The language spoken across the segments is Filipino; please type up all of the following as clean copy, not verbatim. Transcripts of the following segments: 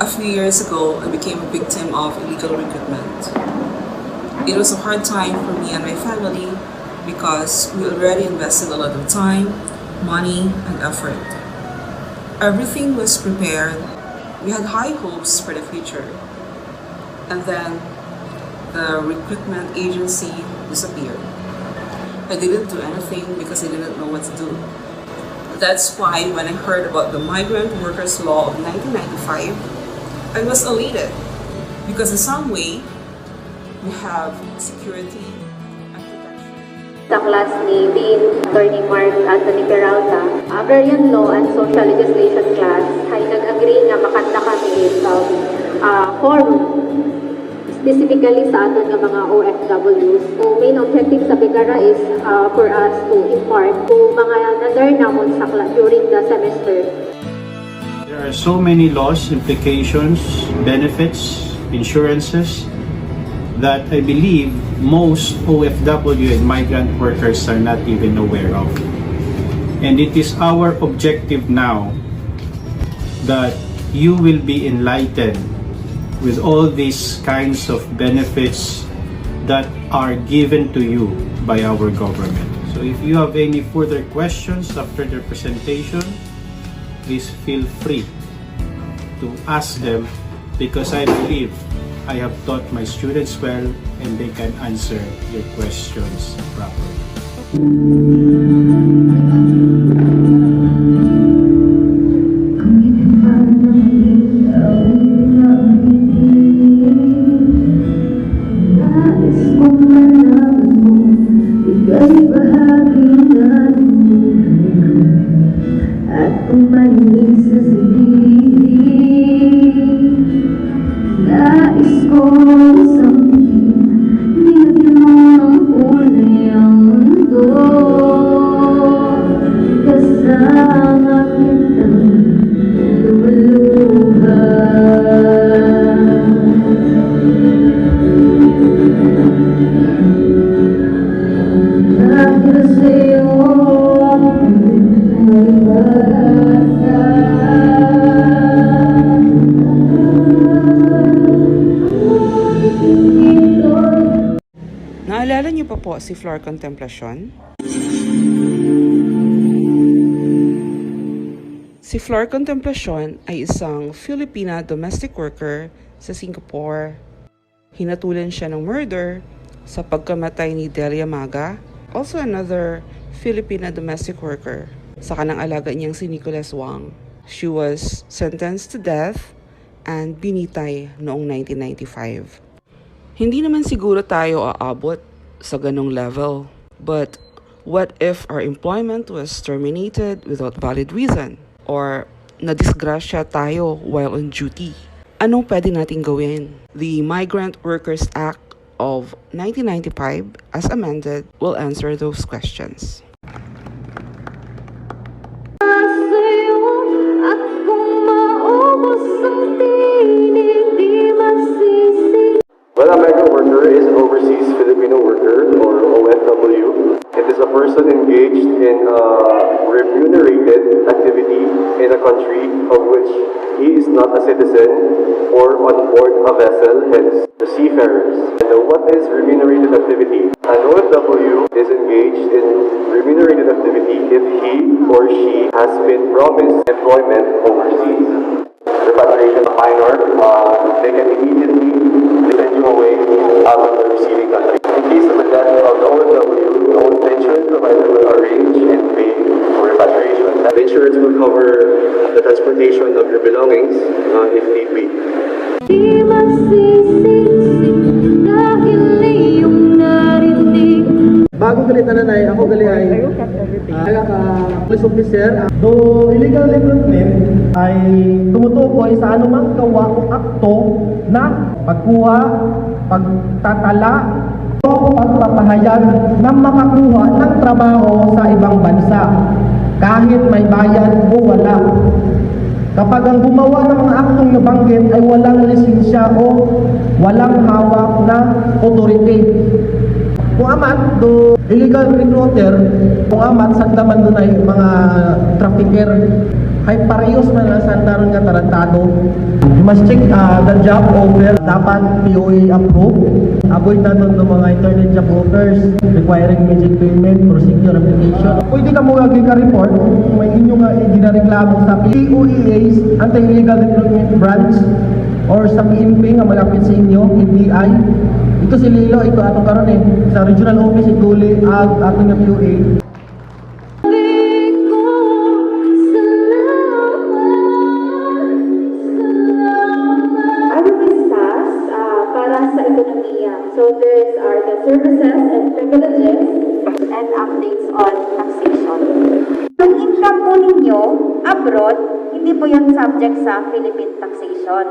A few years ago, I became a victim of illegal recruitment. It was a hard time for me and my family because we already invested a lot of time, money, and effort. Everything was prepared. We had high hopes for the future. And then the recruitment agency disappeared. I didn't do anything because I didn't know what to do. That's why when I heard about the Migrant Workers Law of 1995, I was elated because in some way, we have security and protection. Sa class ni Dean Attorney Mark Anthony Peralta, Agrarian Law and Social Legislation class ay nag-agree nga makanta kami sa forum specifically sa aton nga mga OFWs. So main objective sa Bigara is for us to impart kung mga na-learn namon sa during the semester. There are so many laws, implications, benefits, insurances that I believe most OFW and migrant workers are not even aware of. And it is our objective now that you will be enlightened with all these kinds of benefits that are given to you by our government. So if you have any further questions after their presentation, please feel free to ask them because I believe I have taught my students well and they can answer your questions properly. Naalala niyo pa po si Flor Contemplacion? Si Flor Contemplacion ay isang Filipina domestic worker sa Singapore. Hinatulan siya ng murder sa pagkamatay ni Delia Maga, also another Filipina domestic worker, sa kanang alaga niyang si Nicholas Wang. She was sentenced to death and binitay noong 1995. Hindi naman siguro tayo aabot sa ganong level. But what if our employment was terminated without valid reason? Or nadisgrasya tayo while on duty? Anong pwede nating gawin? The Migrant Workers Act of 1995, as amended, will answer those questions. Well, a migrant worker is an overseas Filipino worker, or OFW. It is a person engaged in a remunerated activity in a country of which he is not a citizen or on board a vessel, hence the seafarers. And what is remunerated activity? An OFW is engaged in remunerated activity if he or she has been promised employment overseas. Repatriation of minor, they can immediately send you away out of the receiving country. In case of the death of the OFW, the insurance provider will arrange and pay for repatriation. The insurance will cover the transportation of your belongings if need be. Bago galit na nanay, ako gali ay police officer. Do illegal recruitment ay tumutukoy sa anumang gawa o akto na pagkuha, pagtatala o pagpapahayag ng makakuha ng trabaho sa ibang bansa kahit may bayad o wala. Kapag ang gumawa ng mga aktong nabanggit ay walang lisensya o walang hawak na authority. Kung amat do illegal recruiter, kung amat sagdaman do na yung mga trafficker, ay parehos man lang sandaron nga tarantado. You must check the job offer, dapat POA approved. Avoid na doon ng mga internet job offers requiring immediate payment, procedure, application. Pwede ka mo gagawin ka report kung may inyo nga ginareklamo sa POEA's Anti-Illegal Recruitment Branch or sa PNP nga malapit sa inyo, NBI. Ito si Lilo, ito atong karon sa regional office Iduli ag atong nga POA. So there's are the services and privileges and updates on taxation. Ang income po ninyo abroad, hindi po yan subject sa Philippine taxation.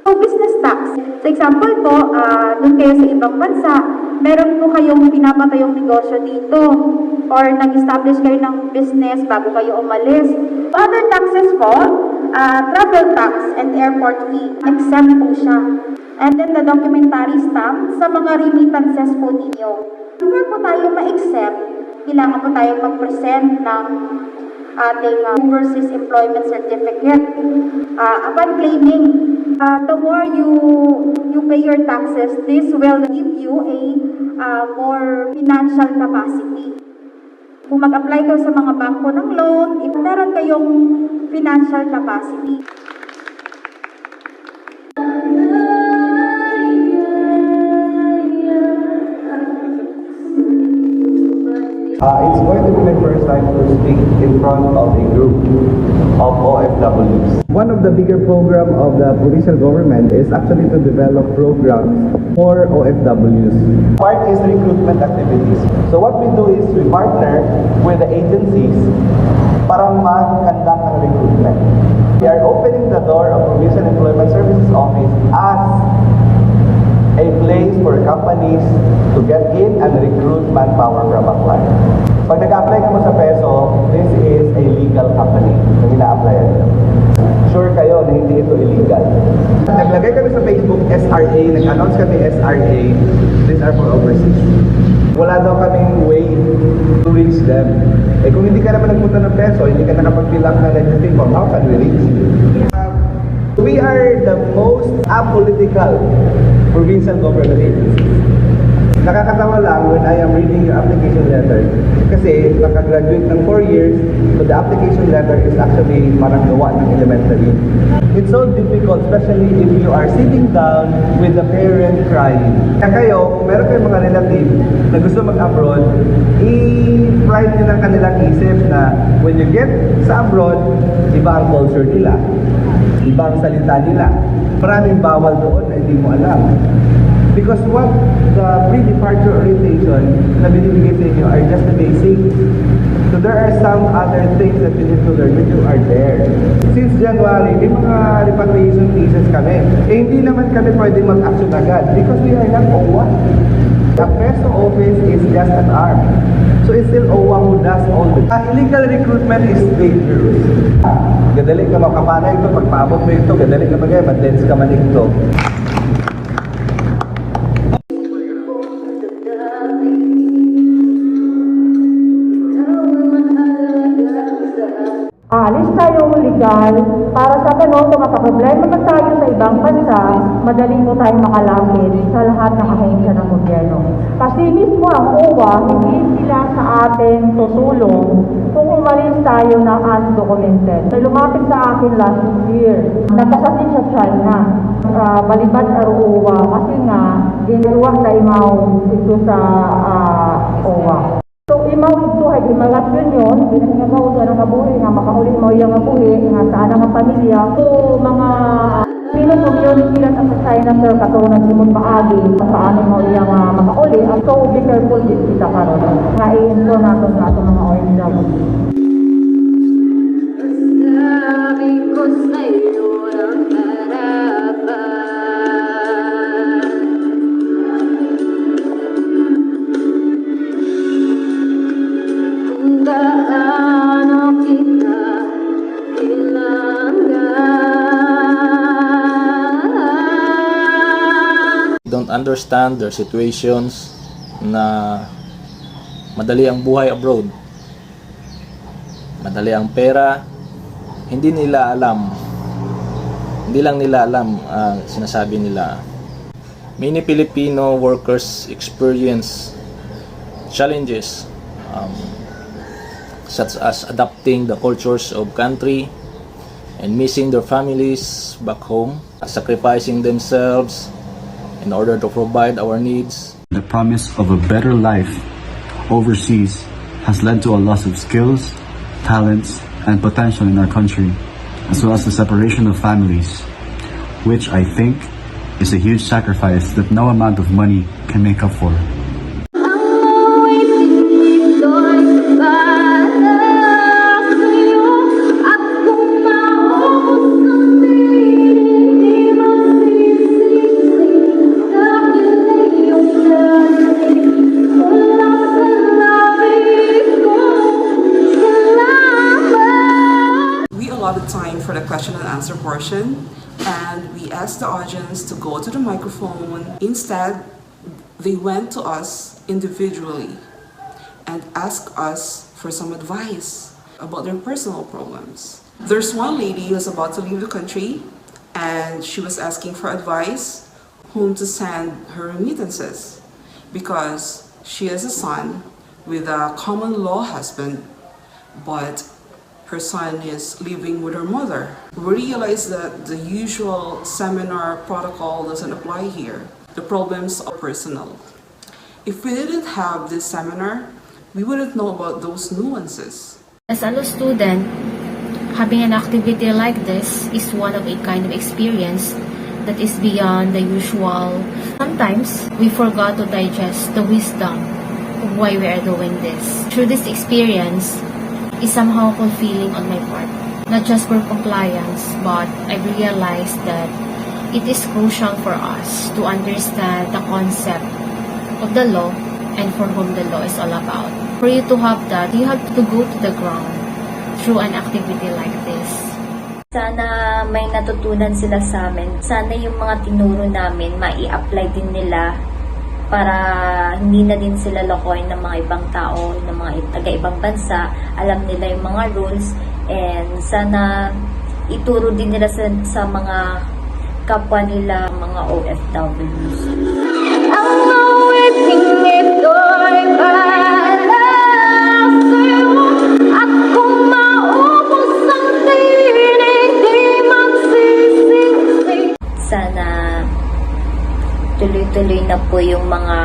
So business tax, for example po, doon kayo sa ibang bansa, meron po kayong pinapatayong negosyo dito or nag-establish kayo ng business bago kayo umalis. Other taxes po, travel tax and airport fee, exempt po siya. And then the documentary stamp sa mga remittances po ninyo. Before po tayo ma-exempt, kailangan po tayo mag-present ng ating overseas employment certificate. Upon claiming, the more you pay your taxes, this will give you a more financial capacity. Kung mag-apply kayo sa mga bangko ng loan, meron kayong financial capacity. It's going to be my first time to speak in front of a group of OFWs. One of the bigger programs of the provincial government is actually to develop programs for OFWs. Part is recruitment activities. So what we do is we partner with the agencies para mag-conduct ng recruitment. We are opening the door of Provincial Employment Services Office as a place for companies to get in and recruit manpower from Aklan. Pag nag-apply ka mo sa peso, this is a legal company na ina-applyan nyo. Sure kayo na hindi ito illegal. Naglagay kami sa Facebook SRA, nag-announce kami SRA, these are for overseas. Wala daw kaming way to reach them. Eh kung hindi ka naman nagpunta ng peso, hindi ka nakapag-fill up ng registration form, how can we reach you? We are the most apolitical provincial government agencies. Nakakatawa lang when I am reading your application letter kasi nakagraduate ng 4 years, so the application letter is actually parang gawa ng elementary. It's so difficult, especially if you are sitting down with the parent crying. Kaya kayo, kung meron kayong mga relative na gusto mag-abroad, i-pride nyo ng kanilang isip na when you get sa abroad, iba ang culture nila, iba ang salita nila. Maraming bawal doon na hindi mo alam. Because what the pre-departure orientation na binibigay sa inyo are just the basics. So there are some other things that you need to learn when you are there. Since January, may mga repatriation cases kami. Eh hindi naman kami pwede mag-action agad because we are not OWA. The peso office is just an arm. So it's still OWA who does all the illegal recruitment is dangerous. Gadali ka makapana ito, pagpaabot mo ito, gadali ka magay, madens ka man ito. Alis tayong legal para sa ganun, kung makaproblema pa tayo sa ibang bansa, madali po tayong makalapit sa lahat ng ahensya ng gobyerno. Kasi mismo ang OWA, hindi sila sa atin tutulong kung umalis tayo na undocumented. May lumapit sa akin last year, nagkasatin sa China, balibad sa OWA, kasi nga, ginagawa na imaw ito sa OWA. So, imaw ito ay imalasyon yun, ginagawa ito ang kabuhi nga, makahuli mo yung kabuhi, nga saan ang pamilya. So, mga Pilong community lang sa China, sir, katulad ng Simon Paagi, paano mo yung makahuli. So, be careful din kita karon. Nga i-ensure natin sa ating mga OFWs. Don't understand their situations, na madali ang buhay abroad, madali ang pera, hindi lang nila alam ang sinasabi nila. Many Filipino workers experience challenges such as adapting the cultures of country and missing their families back home, sacrificing themselves in order to provide our needs. The promise of a better life overseas has led to a loss of skills, talents, and potential in our country, as well as the separation of families, which I think is a huge sacrifice that no amount of money can make up for. Time for the question and answer portion, and we asked the audience to go to the microphone. Instead, they went to us individually and asked us for some advice about their personal problems. There's one lady who's about to leave the country, and she was asking for advice whom to send her remittances because she has a son with a common law husband, but her son is living with her mother. We realized that the usual seminar protocol doesn't apply here. The problems are personal. If we didn't have this seminar, we wouldn't know about those nuances. As a law student, having an activity like this is one of a kind of experience that is beyond the usual. Sometimes, we forgot to digest the wisdom of why we are doing this. Through this experience, is somehow fulfilling on my part. Not just for compliance, but I realized that it is crucial for us to understand the concept of the law and for whom the law is all about. For you to have that, you have to go to the ground through an activity like this. Sana may natutunan sila sa amin. Sana yung mga tinuro namin, mai-apply din nila para hindi na din sila lokohin ng mga ibang tao, ng mga taga-ibang bansa. Alam nila yung mga rules, and sana ituro din nila sa mga kapwa nila, mga OFWs. Ang awiting ito'y para sa'yo, at kung maubos ang tinig, di magsisisi. Sana tuloy-tuloy na po yung mga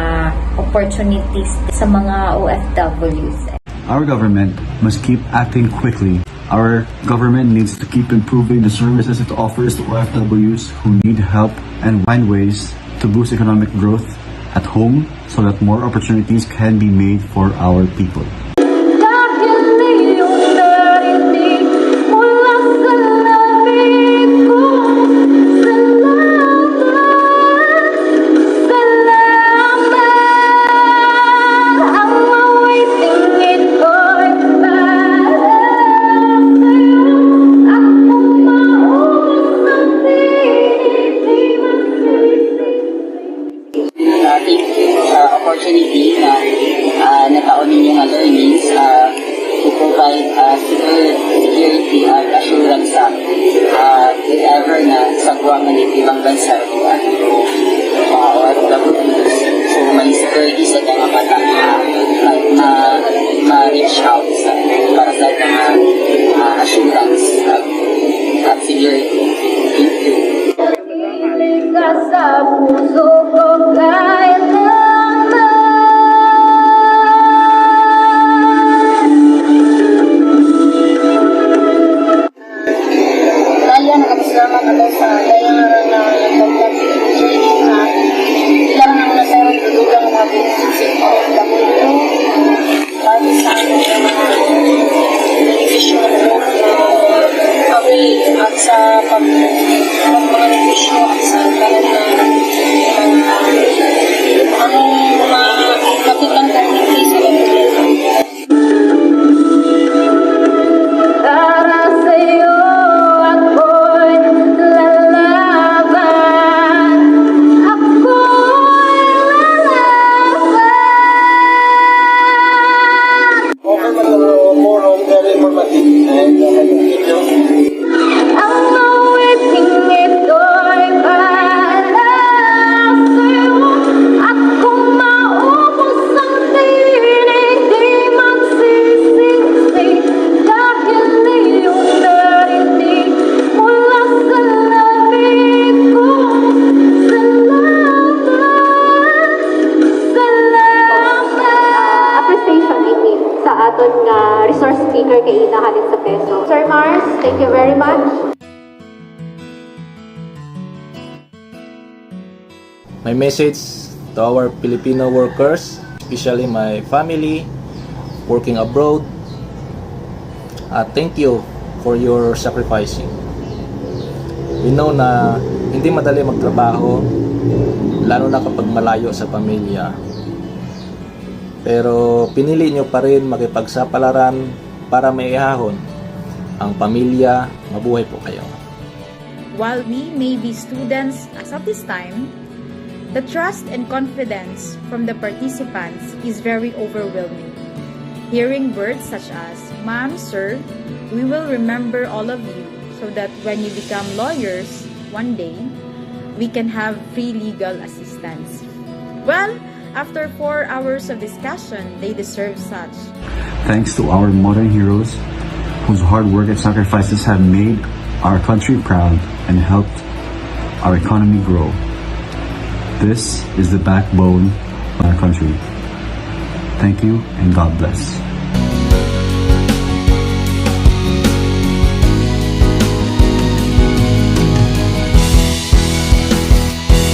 opportunities sa mga OFWs. Our government must keep acting quickly. Our government needs to keep improving the services it offers to OFWs who need help and find ways to boost economic growth at home so that more opportunities can be made for our people. Opportunity na nataon ninyo nga learnings to provide security at assurance sa wherever na sa buwangan ng ibang bansa OFWs. So may security sa mga bata ma-reach out para sa mga assurance at security. Thank you. Sa puso ko kahit sa pag-benepisyo at sa kapitang community sa pagpapalito. Para sa'yo ako'y lalaban, ako'y lalaban. speaker kay Ina Halin sa Peso. Sir Mars, thank you very much. My message to our Filipino workers, especially my family working abroad, thank you for your sacrificing. We know na hindi madali magtrabaho, lalo na kapag malayo sa pamilya. Pero pinili nyo pa rin makipagsapalaran para maihahon ang pamilya. Mabuhay po kayo. While we may be students as of this time, the trust and confidence from the participants is very overwhelming. Hearing words such as, "Ma'am, sir, we will remember all of you so that when you become lawyers one day, we can have free legal assistance." Well, after 4 hours of discussion, they deserve such. Thanks to our modern heroes whose hard work and sacrifices have made our country proud and helped our economy grow. This is the backbone of our country. Thank you and God bless.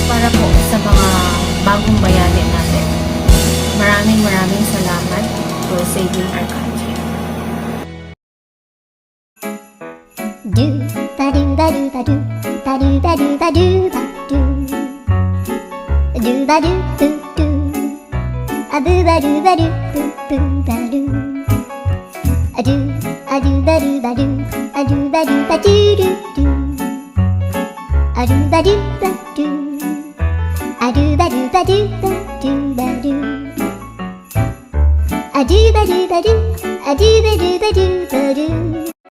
Para po sa mga bagong bayani natin, maraming salamat for saving our country. Do ba do ba do ba do ba do ba do ba do ba do do ba do do do a boo ba do ba do boo boo ba do a do ba do ba do a do ba do ba do do do a do ba do ba do a do ba do ba do ba do ba do a do ba do ba do a do ba do ba do ba do